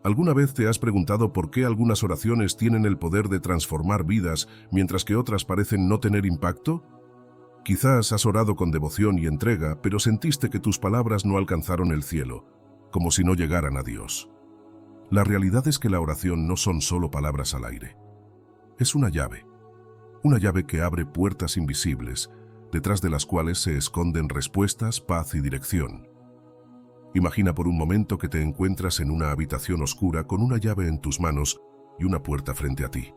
¿Alguna vez te has preguntado por qué algunas oraciones tienen el poder de transformar vidas, mientras que otras parecen no tener impacto? Quizás has orado con devoción y entrega, pero sentiste que tus palabras no alcanzaron el cielo, como si no llegaran a Dios. La realidad es que la oración no son solo palabras al aire. Es una llave que abre puertas invisibles, detrás de las cuales se esconden respuestas, paz y dirección. Imagina por un momento que te encuentras en una habitación oscura con una llave en tus manos y una puerta frente a ti.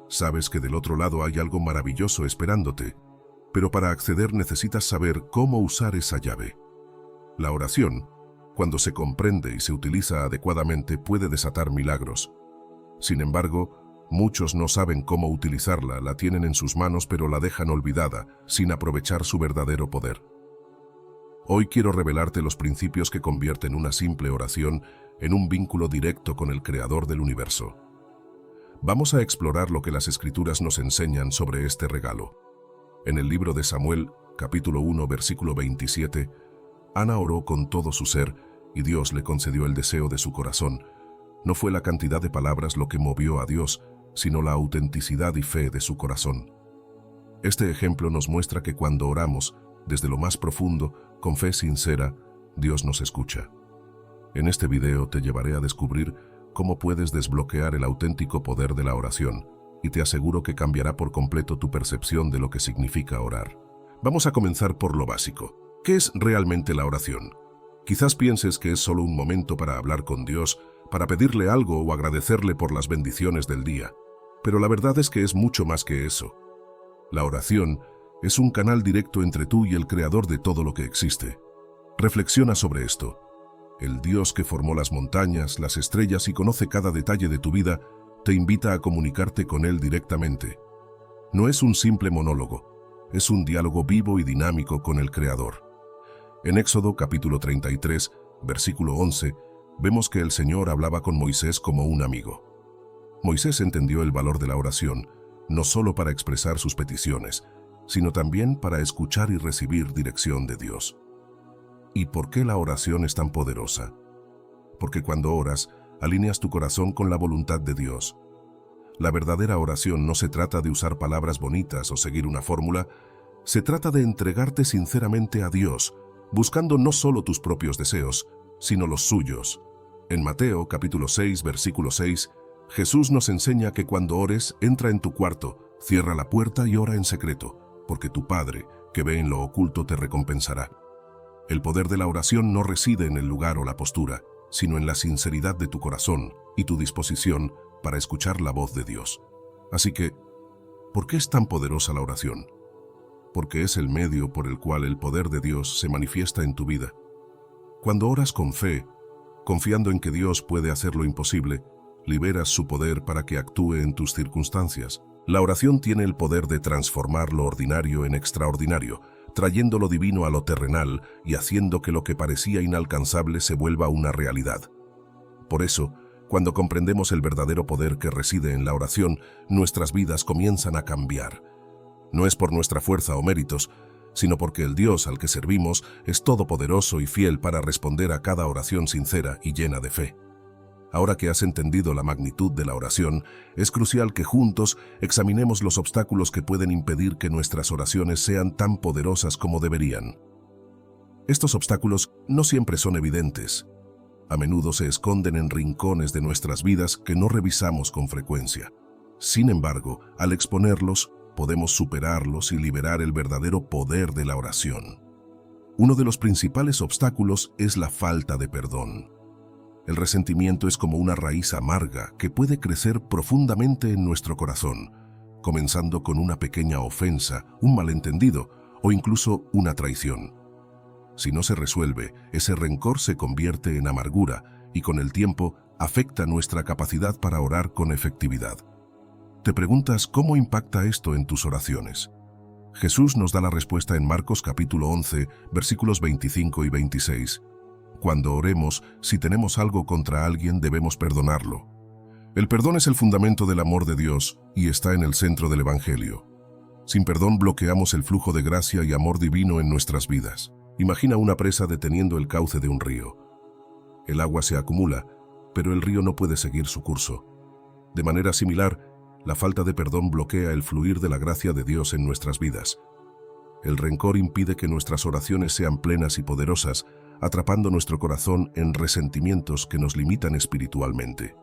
Sabes que del otro lado hay algo maravilloso esperándote, pero para acceder necesitas saber cómo usar esa llave. La oración, cuando se comprende y se utiliza adecuadamente, puede desatar milagros. Sin embargo, muchos no saben cómo utilizarla, la tienen en sus manos pero la dejan olvidada, sin aprovechar su verdadero poder. Hoy quiero revelarte los principios que convierten una simple oración en un vínculo directo con el Creador del universo. Vamos a explorar lo que las Escrituras nos enseñan sobre este regalo. En el libro de Samuel, capítulo 1, versículo 27, Ana oró con todo su ser y Dios le concedió el deseo de su corazón. No fue la cantidad de palabras lo que movió a Dios, sino la autenticidad y fe de su corazón. Este ejemplo nos muestra que cuando oramos, desde lo más profundo, con fe sincera, Dios nos escucha. En este video te llevaré a descubrir cómo puedes desbloquear el auténtico poder de la oración, y te aseguro que cambiará por completo tu percepción de lo que significa orar. Vamos a comenzar por lo básico. ¿Qué es realmente la oración? Quizás pienses que es solo un momento para hablar con Dios, para pedirle algo o agradecerle por las bendiciones del día. Pero la verdad es que es mucho más que eso. La oración es un canal directo entre tú y el Creador de todo lo que existe. Reflexiona sobre esto. El Dios que formó las montañas, las estrellas y conoce cada detalle de tu vida, te invita a comunicarte con Él directamente. No es un simple monólogo, es un diálogo vivo y dinámico con el Creador. En Éxodo capítulo 33, versículo 11, vemos que el Señor hablaba con Moisés como un amigo. Moisés entendió el valor de la oración, no solo para expresar sus peticiones, sino también para escuchar y recibir dirección de Dios. ¿Y por qué la oración es tan poderosa? Porque cuando oras, alineas tu corazón con la voluntad de Dios. La verdadera oración no se trata de usar palabras bonitas o seguir una fórmula, se trata de entregarte sinceramente a Dios, buscando no solo tus propios deseos, sino los suyos. En Mateo capítulo 6, versículo 6, Jesús nos enseña que cuando ores, entra en tu cuarto, cierra la puerta y ora en secreto, porque tu Padre, que ve en lo oculto, te recompensará. El poder de la oración no reside en el lugar o la postura, sino en la sinceridad de tu corazón y tu disposición para escuchar la voz de Dios. Así que, ¿por qué es tan poderosa la oración? Porque es el medio por el cual el poder de Dios se manifiesta en tu vida. Cuando oras con fe, confiando en que Dios puede hacer lo imposible, liberas su poder para que actúe en tus circunstancias. La oración tiene el poder de transformar lo ordinario en extraordinario, trayendo lo divino a lo terrenal y haciendo que lo que parecía inalcanzable se vuelva una realidad. Por eso, cuando comprendemos el verdadero poder que reside en la oración, nuestras vidas comienzan a cambiar. No es por nuestra fuerza o méritos, sino porque el Dios al que servimos es todopoderoso y fiel para responder a cada oración sincera y llena de fe. Ahora que has entendido la magnitud de la oración, es crucial que juntos examinemos los obstáculos que pueden impedir que nuestras oraciones sean tan poderosas como deberían. Estos obstáculos no siempre son evidentes. A menudo se esconden en rincones de nuestras vidas que no revisamos con frecuencia. Sin embargo, al exponerlos, podemos superarlos y liberar el verdadero poder de la oración. Uno de los principales obstáculos es la falta de perdón. El resentimiento es como una raíz amarga que puede crecer profundamente en nuestro corazón, comenzando con una pequeña ofensa, un malentendido o incluso una traición. Si no se resuelve, ese rencor se convierte en amargura y con el tiempo afecta nuestra capacidad para orar con efectividad. Te preguntas cómo impacta esto en tus oraciones. Jesús nos da la respuesta en Marcos capítulo 11, versículos 25 y 26. Cuando oremos, si tenemos algo contra alguien, debemos perdonarlo. El perdón es el fundamento del amor de Dios y está en el centro del Evangelio. Sin perdón bloqueamos el flujo de gracia y amor divino en nuestras vidas. Imagina una presa deteniendo el cauce de un río. El agua se acumula, pero el río no puede seguir su curso. De manera similar, la falta de perdón bloquea el fluir de la gracia de Dios en nuestras vidas. El rencor impide que nuestras oraciones sean plenas y poderosas, atrapando nuestro corazón en resentimientos que nos limitan espiritualmente.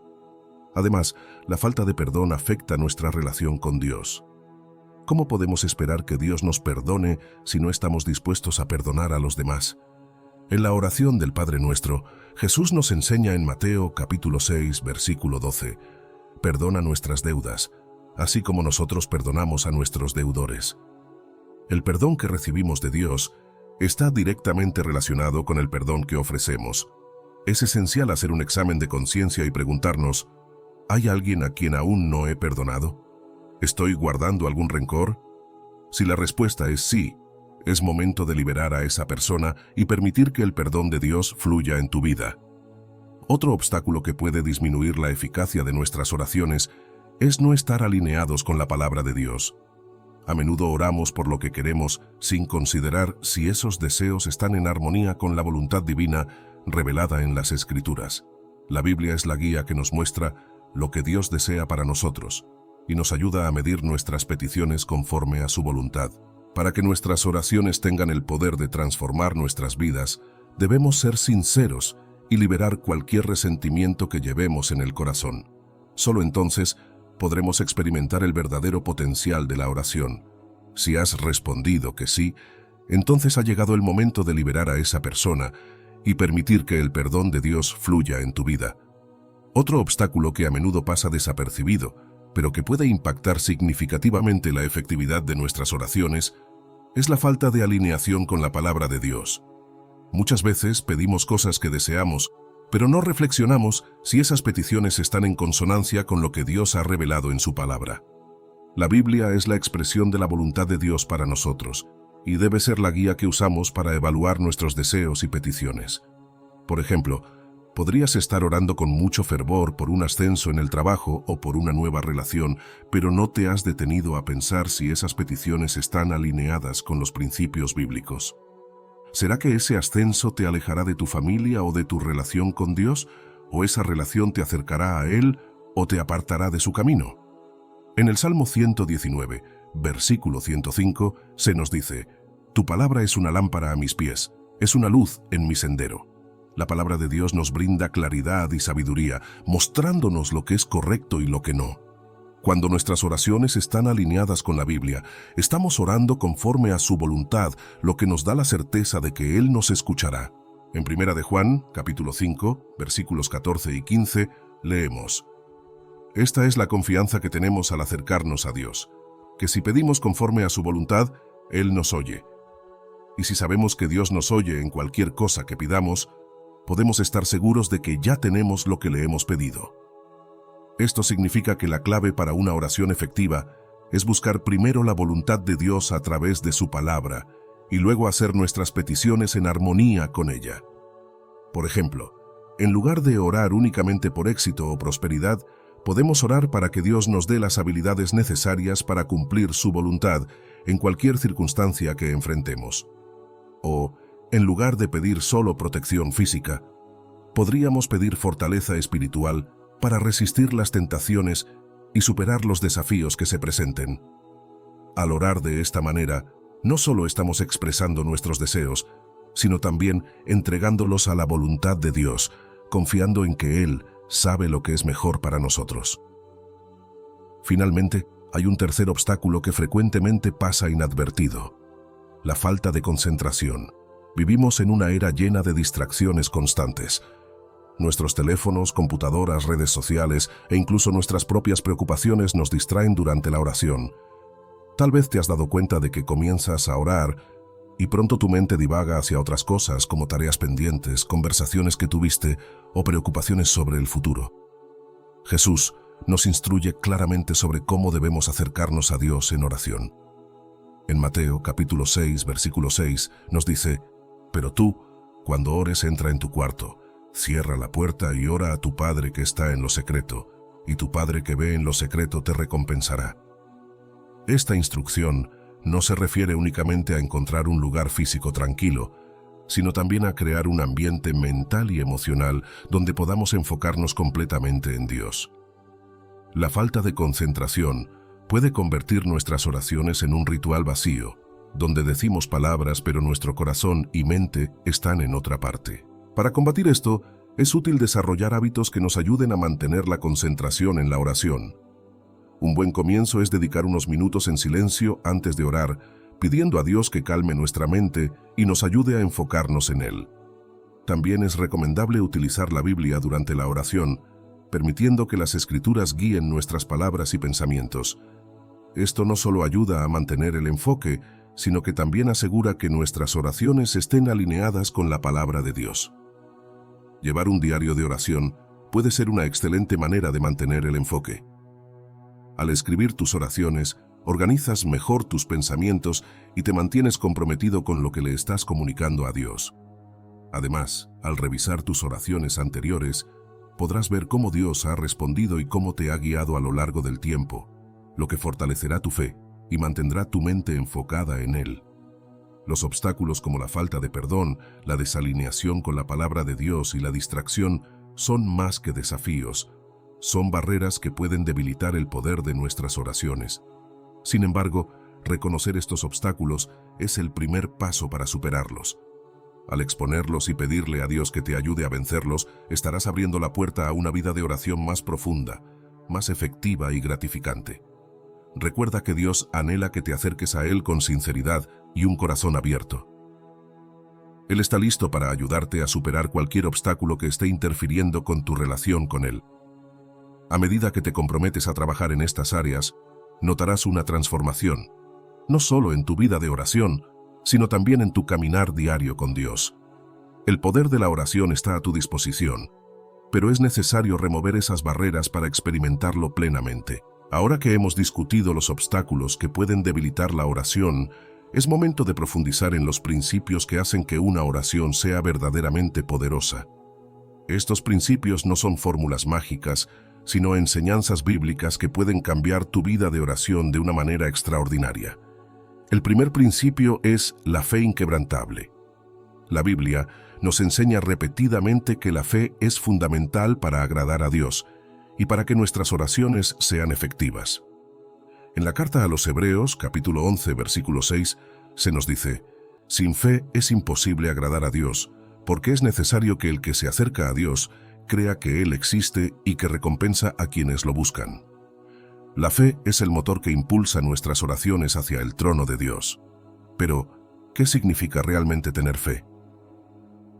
Además, la falta de perdón afecta nuestra relación con Dios. ¿Cómo podemos esperar que Dios nos perdone si no estamos dispuestos a perdonar a los demás? En la oración del Padre Nuestro, Jesús nos enseña en Mateo capítulo 6, versículo 12, «Perdona nuestras deudas, así como nosotros perdonamos a nuestros deudores». El perdón que recibimos de Dios está directamente relacionado con el perdón que ofrecemos. Es esencial hacer un examen de conciencia y preguntarnos, ¿hay alguien a quien aún no he perdonado? ¿Estoy guardando algún rencor? Si la respuesta es sí, es momento de liberar a esa persona y permitir que el perdón de Dios fluya en tu vida. Otro obstáculo que puede disminuir la eficacia de nuestras oraciones es no estar alineados con la palabra de Dios. A menudo oramos por lo que queremos sin considerar si esos deseos están en armonía con la voluntad divina revelada en las Escrituras. La Biblia es la guía que nos muestra lo que Dios desea para nosotros y nos ayuda a medir nuestras peticiones conforme a su voluntad. Para que nuestras oraciones tengan el poder de transformar nuestras vidas, debemos ser sinceros y liberar cualquier resentimiento que llevemos en el corazón. Solo entonces podremos experimentar el verdadero potencial de la oración. Si has respondido que sí, entonces ha llegado el momento de liberar a esa persona y permitir que el perdón de Dios fluya en tu vida. Otro obstáculo que a menudo pasa desapercibido, pero que puede impactar significativamente la efectividad de nuestras oraciones, es la falta de alineación con la palabra de Dios. Muchas veces pedimos cosas que deseamos, pero no reflexionamos si esas peticiones están en consonancia con lo que Dios ha revelado en su palabra. La Biblia es la expresión de la voluntad de Dios para nosotros, y debe ser la guía que usamos para evaluar nuestros deseos y peticiones. Por ejemplo, podrías estar orando con mucho fervor por un ascenso en el trabajo o por una nueva relación, pero no te has detenido a pensar si esas peticiones están alineadas con los principios bíblicos. ¿Será que ese ascenso te alejará de tu familia o de tu relación con Dios? ¿O esa relación te acercará a Él o te apartará de su camino? En el Salmo 119, versículo 105, se nos dice, «Tu palabra es una lámpara a mis pies, es una luz en mi sendero». La palabra de Dios nos brinda claridad y sabiduría, mostrándonos lo que es correcto y lo que no. Cuando nuestras oraciones están alineadas con la Biblia, estamos orando conforme a su voluntad, lo que nos da la certeza de que Él nos escuchará. En 1 de Juan, capítulo 5, versículos 14 y 15, leemos, «Esta es la confianza que tenemos al acercarnos a Dios, que si pedimos conforme a su voluntad, Él nos oye. Y si sabemos que Dios nos oye en cualquier cosa que pidamos, podemos estar seguros de que ya tenemos lo que le hemos pedido». Esto significa que la clave para una oración efectiva es buscar primero la voluntad de Dios a través de su palabra y luego hacer nuestras peticiones en armonía con ella. Por ejemplo, en lugar de orar únicamente por éxito o prosperidad, podemos orar para que Dios nos dé las habilidades necesarias para cumplir su voluntad en cualquier circunstancia que enfrentemos. O, en lugar de pedir solo protección física, podríamos pedir fortaleza espiritual para resistir las tentaciones y superar los desafíos que se presenten. Al orar de esta manera, no solo estamos expresando nuestros deseos, sino también entregándolos a la voluntad de Dios, confiando en que Él sabe lo que es mejor para nosotros. Finalmente, hay un tercer obstáculo que frecuentemente pasa inadvertido: la falta de concentración. Vivimos en una era llena de distracciones constantes. Nuestros teléfonos, computadoras, redes sociales e incluso nuestras propias preocupaciones nos distraen durante la oración. Tal vez te has dado cuenta de que comienzas a orar y pronto tu mente divaga hacia otras cosas como tareas pendientes, conversaciones que tuviste o preocupaciones sobre el futuro. Jesús nos instruye claramente sobre cómo debemos acercarnos a Dios en oración. En Mateo capítulo 6, versículo 6 nos dice, «Pero tú, cuando ores, entra en tu cuarto, cierra la puerta y ora a tu Padre que está en lo secreto, y tu Padre que ve en lo secreto te recompensará». Esta instrucción no se refiere únicamente a encontrar un lugar físico tranquilo, sino también a crear un ambiente mental y emocional donde podamos enfocarnos completamente en Dios. La falta de concentración puede convertir nuestras oraciones en un ritual vacío, donde decimos palabras pero nuestro corazón y mente están en otra parte. Para combatir esto, es útil desarrollar hábitos que nos ayuden a mantener la concentración en la oración. Un buen comienzo es dedicar unos minutos en silencio antes de orar, pidiendo a Dios que calme nuestra mente y nos ayude a enfocarnos en Él. También es recomendable utilizar la Biblia durante la oración, permitiendo que las Escrituras guíen nuestras palabras y pensamientos. Esto no solo ayuda a mantener el enfoque, sino que también asegura que nuestras oraciones estén alineadas con la palabra de Dios. Llevar un diario de oración puede ser una excelente manera de mantener el enfoque. Al escribir tus oraciones, organizas mejor tus pensamientos y te mantienes comprometido con lo que le estás comunicando a Dios. Además, al revisar tus oraciones anteriores, podrás ver cómo Dios ha respondido y cómo te ha guiado a lo largo del tiempo, lo que fortalecerá tu fe y mantendrá tu mente enfocada en Él. Los obstáculos como la falta de perdón, la desalineación con la palabra de Dios y la distracción son más que desafíos. Son barreras que pueden debilitar el poder de nuestras oraciones. Sin embargo, reconocer estos obstáculos es el primer paso para superarlos. Al exponerlos y pedirle a Dios que te ayude a vencerlos, estarás abriendo la puerta a una vida de oración más profunda, más efectiva y gratificante. Recuerda que Dios anhela que te acerques a Él con sinceridad y un corazón abierto. Él está listo para ayudarte a superar cualquier obstáculo que esté interfiriendo con tu relación con Él. A medida que te comprometes a trabajar en estas áreas, notarás una transformación, no solo en tu vida de oración, sino también en tu caminar diario con Dios. El poder de la oración está a tu disposición, pero es necesario remover esas barreras para experimentarlo plenamente. Ahora que hemos discutido los obstáculos que pueden debilitar la oración, es momento de profundizar en los principios que hacen que una oración sea verdaderamente poderosa. Estos principios no son fórmulas mágicas, sino enseñanzas bíblicas que pueden cambiar tu vida de oración de una manera extraordinaria. El primer principio es la fe inquebrantable. La Biblia nos enseña repetidamente que la fe es fundamental para agradar a Dios y para que nuestras oraciones sean efectivas. En la carta a los Hebreos, capítulo 11, versículo 6, se nos dice: «Sin fe es imposible agradar a Dios, porque es necesario que el que se acerca a Dios crea que Él existe y que recompensa a quienes lo buscan». La fe es el motor que impulsa nuestras oraciones hacia el trono de Dios. Pero, ¿qué significa realmente tener fe?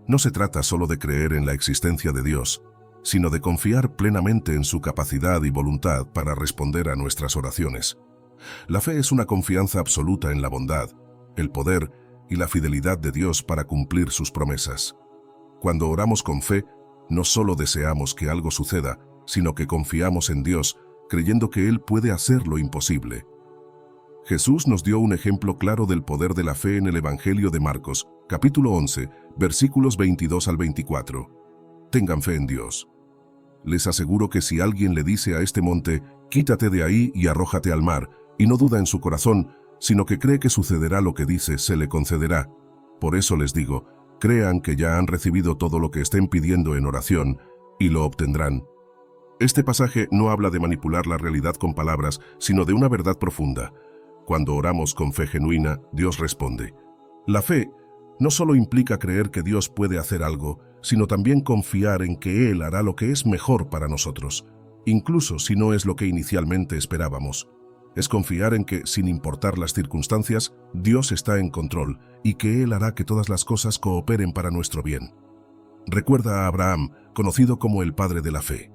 No se trata solo de creer en la existencia de Dios, sino de confiar plenamente en su capacidad y voluntad para responder a nuestras oraciones. La fe es una confianza absoluta en la bondad, el poder y la fidelidad de Dios para cumplir sus promesas. Cuando oramos con fe, no solo deseamos que algo suceda, sino que confiamos en Dios, creyendo que Él puede hacer lo imposible. Jesús nos dio un ejemplo claro del poder de la fe en el Evangelio de Marcos, capítulo 11, versículos 22 al 24. Tengan fe en Dios. Les aseguro que si alguien le dice a este monte, «Quítate de ahí y arrójate al mar», y no duda en su corazón, sino que cree que sucederá lo que dice, se le concederá. Por eso les digo, crean que ya han recibido todo lo que estén pidiendo en oración, y lo obtendrán. Este pasaje no habla de manipular la realidad con palabras, sino de una verdad profunda. Cuando oramos con fe genuina, Dios responde. La fe no solo implica creer que Dios puede hacer algo, sino también confiar en que Él hará lo que es mejor para nosotros, incluso si no es lo que inicialmente esperábamos. Es confiar en que, sin importar las circunstancias, Dios está en control y que Él hará que todas las cosas cooperen para nuestro bien. Recuerda a Abraham, conocido como el padre de la fe.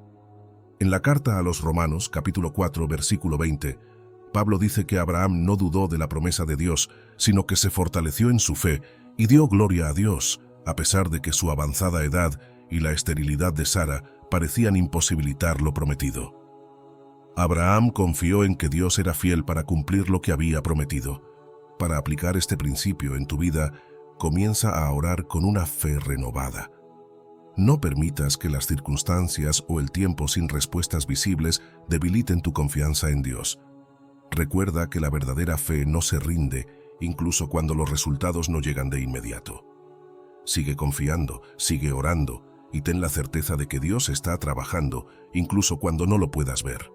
En la carta a los Romanos, capítulo 4, versículo 20, Pablo dice que Abraham no dudó de la promesa de Dios, sino que se fortaleció en su fe y dio gloria a Dios, a pesar de que su avanzada edad y la esterilidad de Sara parecían imposibilitar lo prometido. Abraham confió en que Dios era fiel para cumplir lo que había prometido. Para aplicar este principio en tu vida, comienza a orar con una fe renovada. No permitas que las circunstancias o el tiempo sin respuestas visibles debiliten tu confianza en Dios. Recuerda que la verdadera fe no se rinde, incluso cuando los resultados no llegan de inmediato. Sigue confiando, sigue orando y ten la certeza de que Dios está trabajando, incluso cuando no lo puedas ver.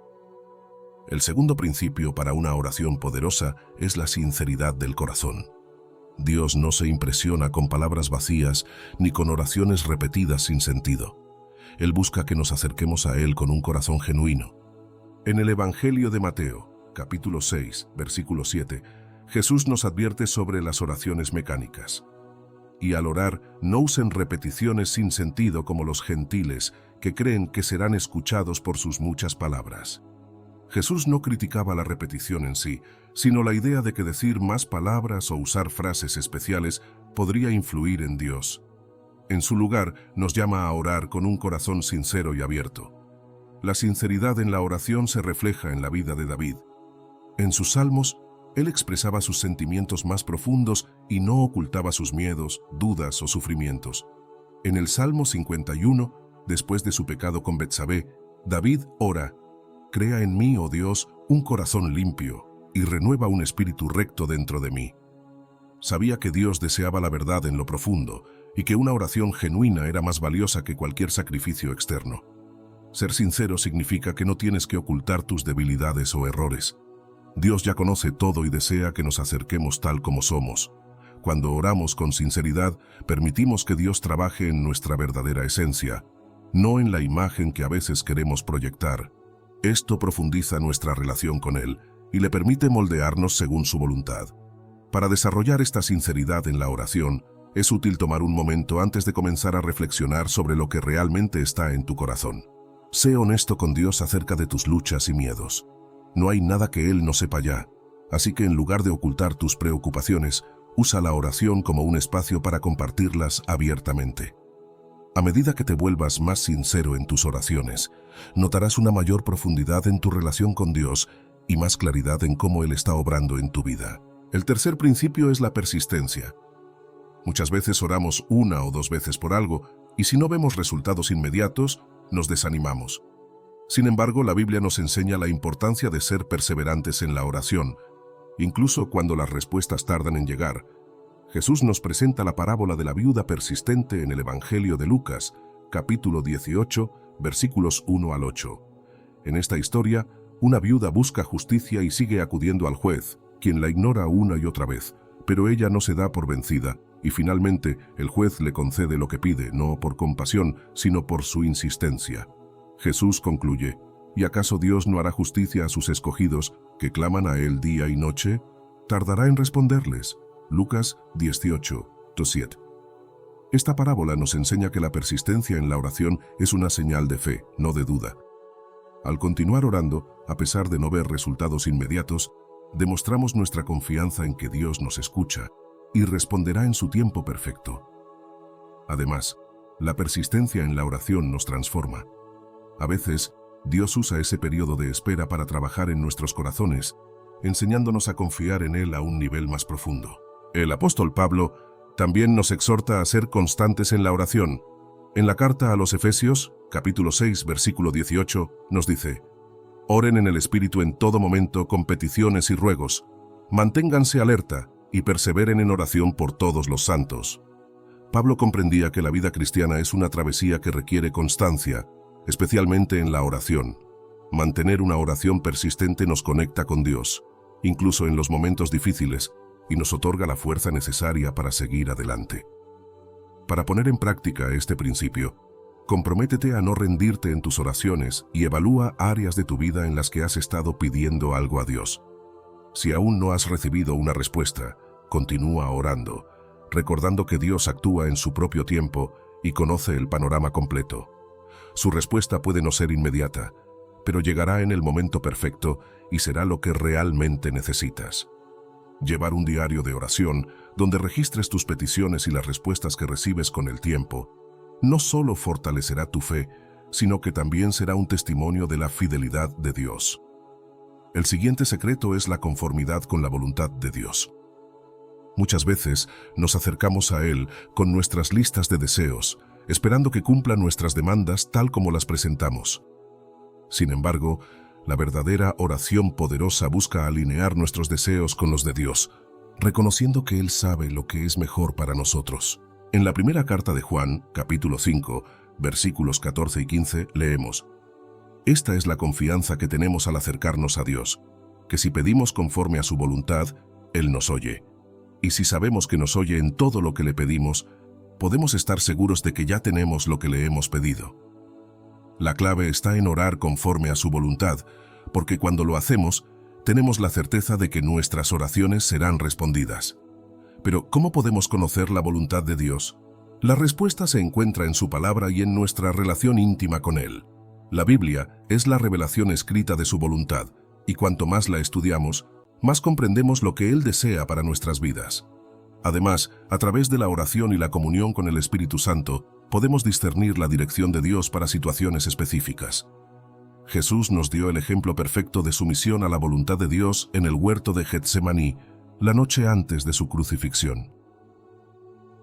El segundo principio para una oración poderosa es la sinceridad del corazón. Dios no se impresiona con palabras vacías ni con oraciones repetidas sin sentido. Él busca que nos acerquemos a Él con un corazón genuino. En el Evangelio de Mateo, capítulo 6, versículo 7, Jesús nos advierte sobre las oraciones mecánicas. Y al orar, no usen repeticiones sin sentido como los gentiles, que creen que serán escuchados por sus muchas palabras. Jesús no criticaba la repetición en sí, sino la idea de que decir más palabras o usar frases especiales podría influir en Dios. En su lugar, nos llama a orar con un corazón sincero y abierto. La sinceridad en la oración se refleja en la vida de David. En sus salmos, él expresaba sus sentimientos más profundos y no ocultaba sus miedos, dudas o sufrimientos. En el Salmo 51, después de su pecado con Betsabé, David ora: «Crea en mí, oh Dios, un corazón limpio, y renueva un espíritu recto dentro de mí». Sabía que Dios deseaba la verdad en lo profundo y que una oración genuina era más valiosa que cualquier sacrificio externo. Ser sincero significa que no tienes que ocultar tus debilidades o errores. Dios ya conoce todo y desea que nos acerquemos tal como somos. Cuando oramos con sinceridad, permitimos que Dios trabaje en nuestra verdadera esencia, no en la imagen que a veces queremos proyectar. Esto profundiza nuestra relación con Él y le permite moldearnos según su voluntad. Para desarrollar esta sinceridad en la oración, es útil tomar un momento antes de comenzar a reflexionar sobre lo que realmente está en tu corazón. Sé honesto con Dios acerca de tus luchas y miedos. No hay nada que Él no sepa ya, así que en lugar de ocultar tus preocupaciones, usa la oración como un espacio para compartirlas abiertamente. A medida que te vuelvas más sincero en tus oraciones, notarás una mayor profundidad en tu relación con Dios y más claridad en cómo Él está obrando en tu vida. El tercer principio es la persistencia. Muchas veces oramos una o dos veces por algo y si no vemos resultados inmediatos, nos desanimamos. Sin embargo, la Biblia nos enseña la importancia de ser perseverantes en la oración, incluso cuando las respuestas tardan en llegar. Jesús nos presenta la parábola de la viuda persistente en el Evangelio de Lucas, capítulo 18, versículos 1 al 8. En esta historia, una viuda busca justicia y sigue acudiendo al juez, quien la ignora una y otra vez, pero ella no se da por vencida, y finalmente el juez le concede lo que pide, no por compasión, sino por su insistencia. Jesús concluye: ¿y acaso Dios no hará justicia a sus escogidos, que claman a Él día y noche? ¿Tardará en responderles? Lucas 18:7. Esta parábola nos enseña que la persistencia en la oración es una señal de fe, no de duda. Al continuar orando, a pesar de no ver resultados inmediatos, demostramos nuestra confianza en que Dios nos escucha y responderá en su tiempo perfecto. Además, la persistencia en la oración nos transforma. A veces, Dios usa ese periodo de espera para trabajar en nuestros corazones, enseñándonos a confiar en Él a un nivel más profundo. El apóstol Pablo también nos exhorta a ser constantes en la oración. En la carta a los Efesios, capítulo 6, versículo 18, nos dice: «Oren en el Espíritu en todo momento con peticiones y ruegos. Manténganse alerta y perseveren en oración por todos los santos». Pablo comprendía que la vida cristiana es una travesía que requiere constancia, especialmente en la oración. Mantener una oración persistente nos conecta con Dios, incluso en los momentos difíciles, y nos otorga la fuerza necesaria para seguir adelante. Para poner en práctica este principio, comprométete a no rendirte en tus oraciones y evalúa áreas de tu vida en las que has estado pidiendo algo a Dios. Si aún no has recibido una respuesta, continúa orando, recordando que Dios actúa en su propio tiempo y conoce el panorama completo. Su respuesta puede no ser inmediata, pero llegará en el momento perfecto y será lo que realmente necesitas. Llevar un diario de oración donde registres tus peticiones y las respuestas que recibes con el tiempo no solo fortalecerá tu fe, sino que también será un testimonio de la fidelidad de Dios. El siguiente secreto es la conformidad con la voluntad de Dios. Muchas veces nos acercamos a Él con nuestras listas de deseos, esperando que cumpla nuestras demandas tal como las presentamos. Sin embargo, la verdadera oración poderosa busca alinear nuestros deseos con los de Dios, reconociendo que Él sabe lo que es mejor para nosotros. En la primera carta de Juan, capítulo 5, versículos 14 y 15, leemos: Esta es la confianza que tenemos al acercarnos a Dios, que si pedimos conforme a su voluntad, Él nos oye. Y si sabemos que nos oye en todo lo que le pedimos, podemos estar seguros de que ya tenemos lo que le hemos pedido. La clave está en orar conforme a su voluntad, porque cuando lo hacemos, tenemos la certeza de que nuestras oraciones serán respondidas. Pero, ¿cómo podemos conocer la voluntad de Dios? La respuesta se encuentra en su palabra y en nuestra relación íntima con Él. La Biblia es la revelación escrita de su voluntad, y cuanto más la estudiamos, más comprendemos lo que Él desea para nuestras vidas. Además, a través de la oración y la comunión con el Espíritu Santo, podemos discernir la dirección de Dios para situaciones específicas. Jesús nos dio el ejemplo perfecto de sumisión a la voluntad de Dios en el huerto de Getsemaní, la noche antes de su crucifixión.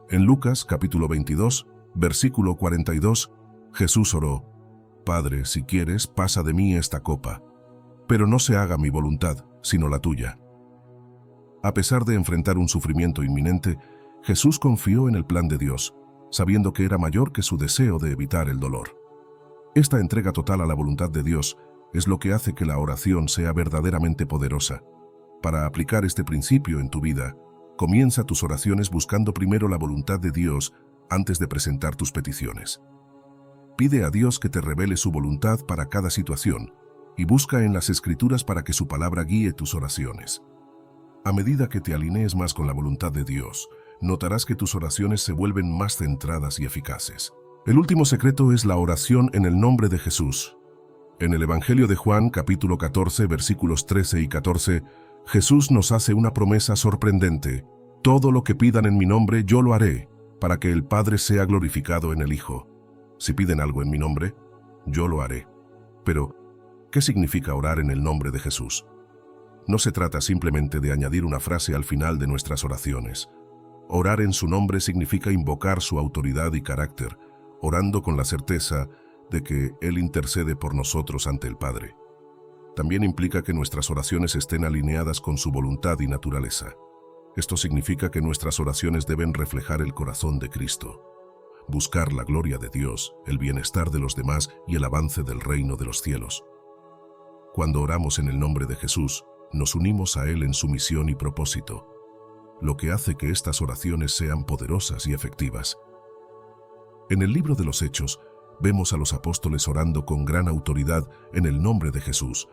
En Lucas capítulo 22, versículo 42, Jesús oró: Padre, si quieres, pasa de mí esta copa, pero no se haga mi voluntad, sino la tuya. A pesar de enfrentar un sufrimiento inminente, Jesús confió en el plan de Dios, sabiendo que era mayor que su deseo de evitar el dolor. Esta entrega total a la voluntad de Dios es lo que hace que la oración sea verdaderamente poderosa. Para aplicar este principio en tu vida, comienza tus oraciones buscando primero la voluntad de Dios antes de presentar tus peticiones. Pide a Dios que te revele su voluntad para cada situación y busca en las Escrituras para que su palabra guíe tus oraciones. A medida que te alinees más con la voluntad de Dios, notarás que tus oraciones se vuelven más centradas y eficaces. El último secreto es la oración en el nombre de Jesús. En el Evangelio de Juan, capítulo 14, versículos 13 y 14, Jesús nos hace una promesa sorprendente: todo lo que pidan en mi nombre yo lo haré, para que el Padre sea glorificado en el Hijo. Si piden algo en mi nombre, yo lo haré. Pero, ¿qué significa orar en el nombre de Jesús? No se trata simplemente de añadir una frase al final de nuestras oraciones. Orar en su nombre significa invocar su autoridad y carácter, orando con la certeza de que Él intercede por nosotros ante el Padre. También implica que nuestras oraciones estén alineadas con su voluntad y naturaleza. Esto significa que nuestras oraciones deben reflejar el corazón de Cristo, buscar la gloria de Dios, el bienestar de los demás y el avance del reino de los cielos. Cuando oramos en el nombre de Jesús, nos unimos a Él en su misión y propósito, lo que hace que estas oraciones sean poderosas y efectivas. En el libro de los Hechos, vemos a los apóstoles orando con gran autoridad en el nombre de Jesús.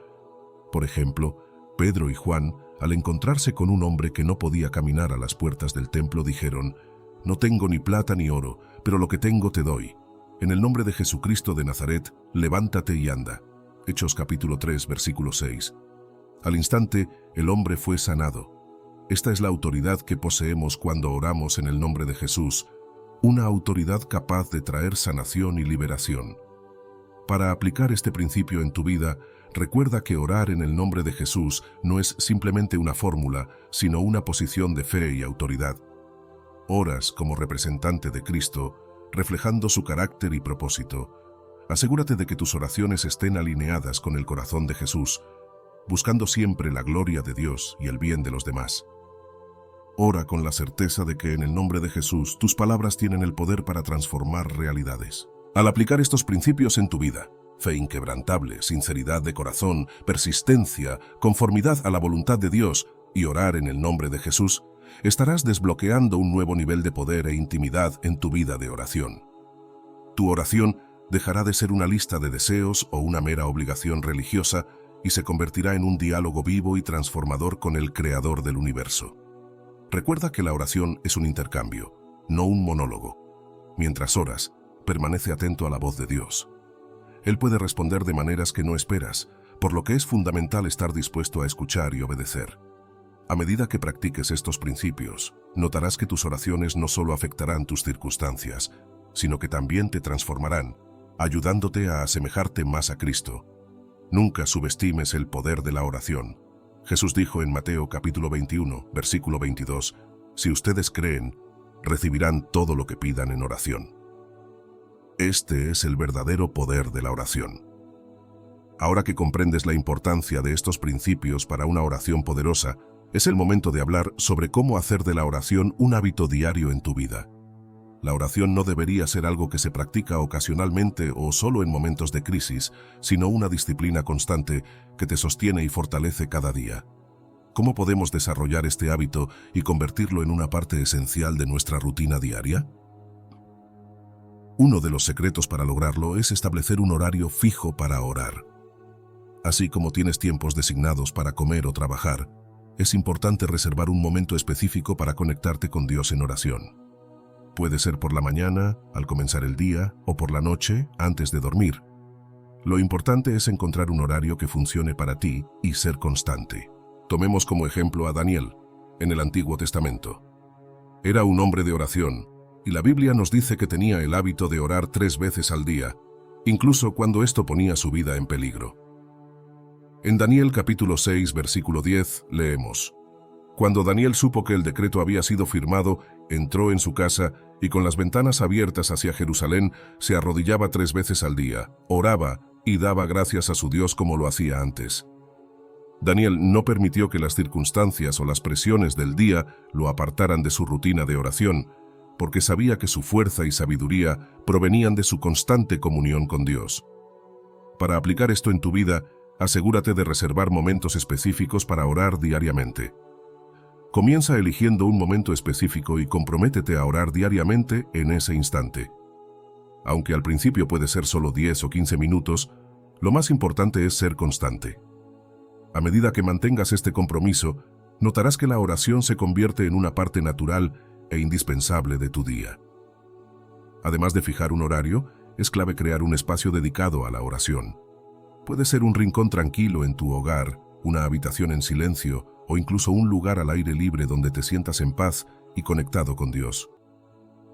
Por ejemplo, Pedro y Juan, al encontrarse con un hombre que no podía caminar a las puertas del templo, dijeron: No tengo ni plata ni oro, pero lo que tengo te doy. En el nombre de Jesucristo de Nazaret, levántate y anda. Hechos capítulo 3, versículo 6. Al instante, el hombre fue sanado. Esta es la autoridad que poseemos cuando oramos en el nombre de Jesús, una autoridad capaz de traer sanación y liberación. Para aplicar este principio en tu vida, recuerda que orar en el nombre de Jesús no es simplemente una fórmula, sino una posición de fe y autoridad. Oras como representante de Cristo, reflejando su carácter y propósito. Asegúrate de que tus oraciones estén alineadas con el corazón de Jesús, buscando siempre la gloria de Dios y el bien de los demás. Ora con la certeza de que en el nombre de Jesús tus palabras tienen el poder para transformar realidades. Al aplicar estos principios en tu vida, fe inquebrantable, sinceridad de corazón, persistencia, conformidad a la voluntad de Dios y orar en el nombre de Jesús, estarás desbloqueando un nuevo nivel de poder e intimidad en tu vida de oración. Tu oración dejará de ser una lista de deseos o una mera obligación religiosa y se convertirá en un diálogo vivo y transformador con el Creador del universo. Recuerda que la oración es un intercambio, no un monólogo. Mientras oras, permanece atento a la voz de Dios. Él puede responder de maneras que no esperas, por lo que es fundamental estar dispuesto a escuchar y obedecer. A medida que practiques estos principios, notarás que tus oraciones no solo afectarán tus circunstancias, sino que también te transformarán, ayudándote a asemejarte más a Cristo. Nunca subestimes el poder de la oración. Jesús dijo en Mateo capítulo 21, versículo 22, «Si ustedes creen, recibirán todo lo que pidan en oración». Este es el verdadero poder de la oración. Ahora que comprendes la importancia de estos principios para una oración poderosa, es el momento de hablar sobre cómo hacer de la oración un hábito diario en tu vida. La oración no debería ser algo que se practica ocasionalmente o solo en momentos de crisis, sino una disciplina constante que te sostiene y fortalece cada día. ¿Cómo podemos desarrollar este hábito y convertirlo en una parte esencial de nuestra rutina diaria? Uno de los secretos para lograrlo es establecer un horario fijo para orar. Así como tienes tiempos designados para comer o trabajar, es importante reservar un momento específico para conectarte con Dios en oración. Puede ser por la mañana, al comenzar el día, o por la noche, antes de dormir. Lo importante es encontrar un horario que funcione para ti y ser constante. Tomemos como ejemplo a Daniel, en el Antiguo Testamento. Era un hombre de oración, y la Biblia nos dice que tenía el hábito de orar 3 veces al día, incluso cuando esto ponía su vida en peligro. En Daniel capítulo 6, versículo 10, leemos: Cuando Daniel supo que el decreto había sido firmado, entró en su casa y con las ventanas abiertas hacia Jerusalén, se arrodillaba 3 veces al día, oraba y daba gracias a su Dios como lo hacía antes. Daniel no permitió que las circunstancias o las presiones del día lo apartaran de su rutina de oración, porque sabía que su fuerza y sabiduría provenían de su constante comunión con Dios. Para aplicar esto en tu vida, asegúrate de reservar momentos específicos para orar diariamente. Comienza eligiendo un momento específico y comprométete a orar diariamente en ese instante. Aunque al principio puede ser solo 10 o 15 minutos, lo más importante es ser constante. A medida que mantengas este compromiso, notarás que la oración se convierte en una parte natural e indispensable de tu día. Además de fijar un horario, es clave crear un espacio dedicado a la oración. Puede ser un rincón tranquilo en tu hogar, una habitación en silencio o incluso un lugar al aire libre donde te sientas en paz y conectado con Dios.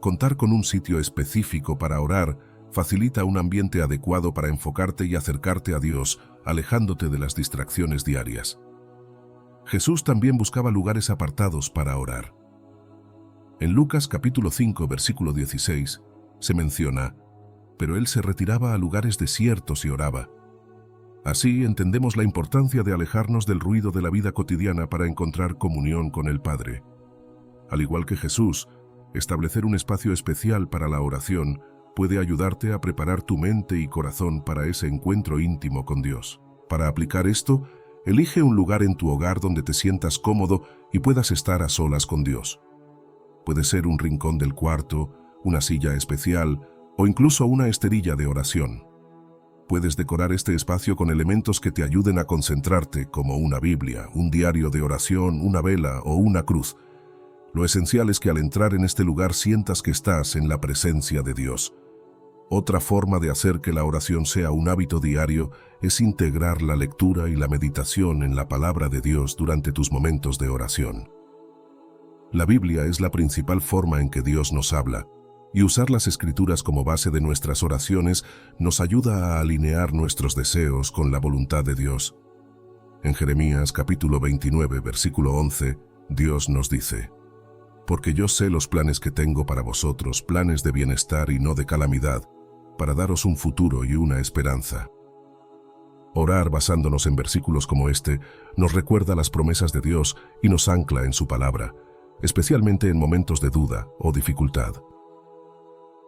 Contar con un sitio específico para orar facilita un ambiente adecuado para enfocarte y acercarte a Dios, alejándote de las distracciones diarias. Jesús también buscaba lugares apartados para orar. En Lucas capítulo 5, versículo 16, se menciona: pero él se retiraba a lugares desiertos y oraba. Así entendemos la importancia de alejarnos del ruido de la vida cotidiana para encontrar comunión con el Padre. Al igual que Jesús, establecer un espacio especial para la oración puede ayudarte a preparar tu mente y corazón para ese encuentro íntimo con Dios. Para aplicar esto, elige un lugar en tu hogar donde te sientas cómodo y puedas estar a solas con Dios. Puede ser un rincón del cuarto, una silla especial o incluso una esterilla de oración. Puedes decorar este espacio con elementos que te ayuden a concentrarte, como una Biblia, un diario de oración, una vela o una cruz. Lo esencial es que al entrar en este lugar sientas que estás en la presencia de Dios. Otra forma de hacer que la oración sea un hábito diario es integrar la lectura y la meditación en la palabra de Dios durante tus momentos de oración. La Biblia es la principal forma en que Dios nos habla, y usar las Escrituras como base de nuestras oraciones nos ayuda a alinear nuestros deseos con la voluntad de Dios. En Jeremías capítulo 29, versículo 11, Dios nos dice: porque yo sé los planes que tengo para vosotros, planes de bienestar y no de calamidad, para daros un futuro y una esperanza. Orar basándonos en versículos como este nos recuerda las promesas de Dios y nos ancla en su palabra, especialmente en momentos de duda o dificultad.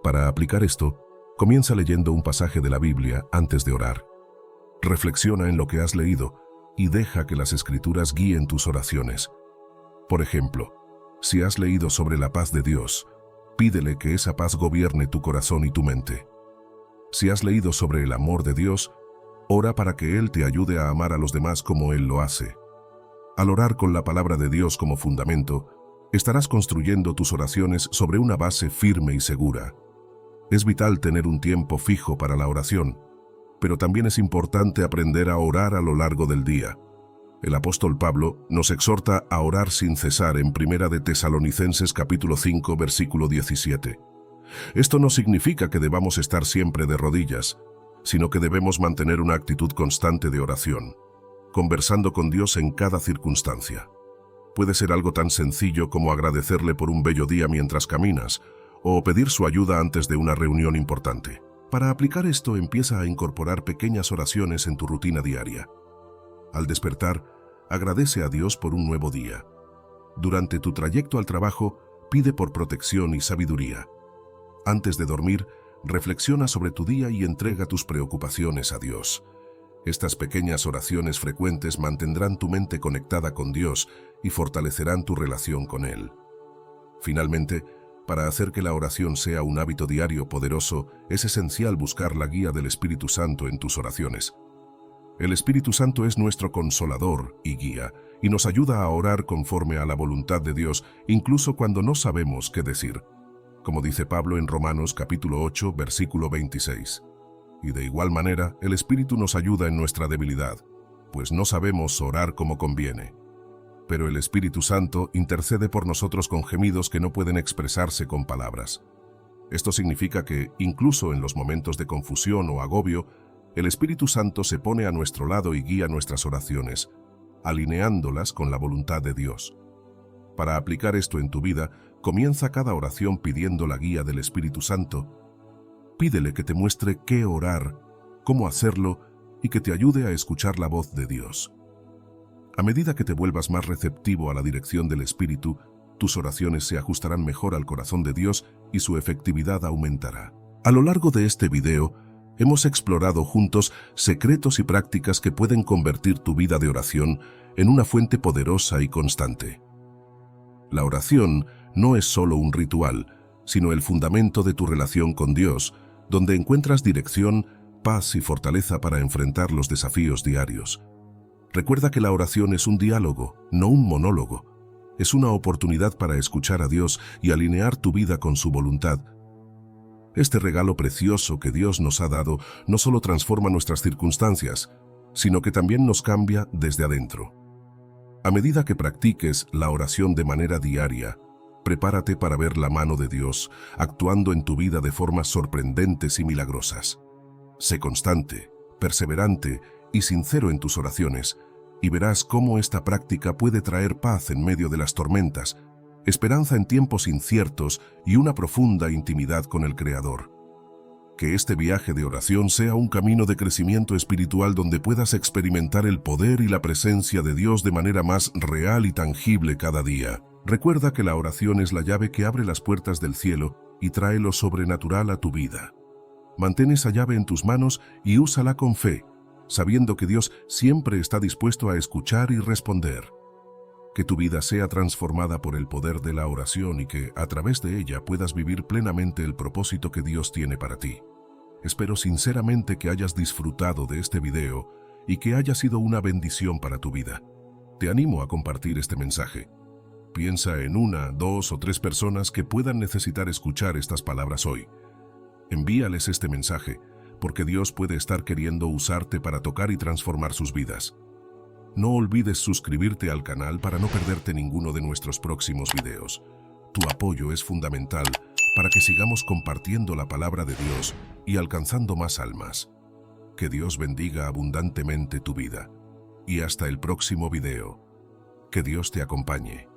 Para aplicar esto, comienza leyendo un pasaje de la Biblia antes de orar. Reflexiona en lo que has leído y deja que las Escrituras guíen tus oraciones. Por ejemplo, si has leído sobre la paz de Dios, pídele que esa paz gobierne tu corazón y tu mente. Si has leído sobre el amor de Dios, ora para que Él te ayude a amar a los demás como Él lo hace. Al orar con la palabra de Dios como fundamento, estarás construyendo tus oraciones sobre una base firme y segura. Es vital tener un tiempo fijo para la oración, pero también es importante aprender a orar a lo largo del día. El apóstol Pablo nos exhorta a orar sin cesar en 1 de Tesalonicenses capítulo 5, versículo 17. Esto no significa que debamos estar siempre de rodillas, sino que debemos mantener una actitud constante de oración, conversando con Dios en cada circunstancia. Puede ser algo tan sencillo como agradecerle por un bello día mientras caminas, o pedir su ayuda antes de una reunión importante. Para aplicar esto, empieza a incorporar pequeñas oraciones en tu rutina diaria. Al despertar, agradece a Dios por un nuevo día. Durante tu trayecto al trabajo, pide por protección y sabiduría. Antes de dormir, reflexiona sobre tu día y entrega tus preocupaciones a Dios. Estas pequeñas oraciones frecuentes mantendrán tu mente conectada con Dios y fortalecerán tu relación con Él. Finalmente, para hacer que la oración sea un hábito diario poderoso, es esencial buscar la guía del Espíritu Santo en tus oraciones. El Espíritu Santo es nuestro consolador y guía, y nos ayuda a orar conforme a la voluntad de Dios, incluso cuando no sabemos qué decir. Como dice Pablo en Romanos capítulo 8, versículo 26. Y de igual manera, el Espíritu nos ayuda en nuestra debilidad, pues no sabemos orar como conviene. Pero el Espíritu Santo intercede por nosotros con gemidos que no pueden expresarse con palabras. Esto significa que, incluso en los momentos de confusión o agobio, el Espíritu Santo se pone a nuestro lado y guía nuestras oraciones, alineándolas con la voluntad de Dios. Para aplicar esto en tu vida, comienza cada oración pidiendo la guía del Espíritu Santo. Pídele que te muestre qué orar, cómo hacerlo y que te ayude a escuchar la voz de Dios. A medida que te vuelvas más receptivo a la dirección del Espíritu, tus oraciones se ajustarán mejor al corazón de Dios y su efectividad aumentará. A lo largo de este video, hemos explorado juntos secretos y prácticas que pueden convertir tu vida de oración en una fuente poderosa y constante. La oración no es solo un ritual, sino el fundamento de tu relación con Dios, donde encuentras dirección, paz y fortaleza para enfrentar los desafíos diarios. Recuerda que la oración es un diálogo, no un monólogo. Es una oportunidad para escuchar a Dios y alinear tu vida con su voluntad. Este regalo precioso que Dios nos ha dado no solo transforma nuestras circunstancias, sino que también nos cambia desde adentro. A medida que practiques la oración de manera diaria, prepárate para ver la mano de Dios actuando en tu vida de formas sorprendentes y milagrosas. Sé constante, perseverante y sincero en tus oraciones, y verás cómo esta práctica puede traer paz en medio de las tormentas, esperanza en tiempos inciertos y una profunda intimidad con el Creador. Que este viaje de oración sea un camino de crecimiento espiritual donde puedas experimentar el poder y la presencia de Dios de manera más real y tangible cada día. Recuerda que la oración es la llave que abre las puertas del cielo y trae lo sobrenatural a tu vida. Mantén esa llave en tus manos y úsala con fe, sabiendo que Dios siempre está dispuesto a escuchar y responder. Que tu vida sea transformada por el poder de la oración y que, a través de ella, puedas vivir plenamente el propósito que Dios tiene para ti. Espero sinceramente que hayas disfrutado de este video y que haya sido una bendición para tu vida. Te animo a compartir este mensaje. Piensa en 1, 2 o 3 personas que puedan necesitar escuchar estas palabras hoy. Envíales este mensaje, porque Dios puede estar queriendo usarte para tocar y transformar sus vidas. No olvides suscribirte al canal para no perderte ninguno de nuestros próximos videos. Tu apoyo es fundamental para que sigamos compartiendo la palabra de Dios y alcanzando más almas. Que Dios bendiga abundantemente tu vida. Y hasta el próximo video. Que Dios te acompañe.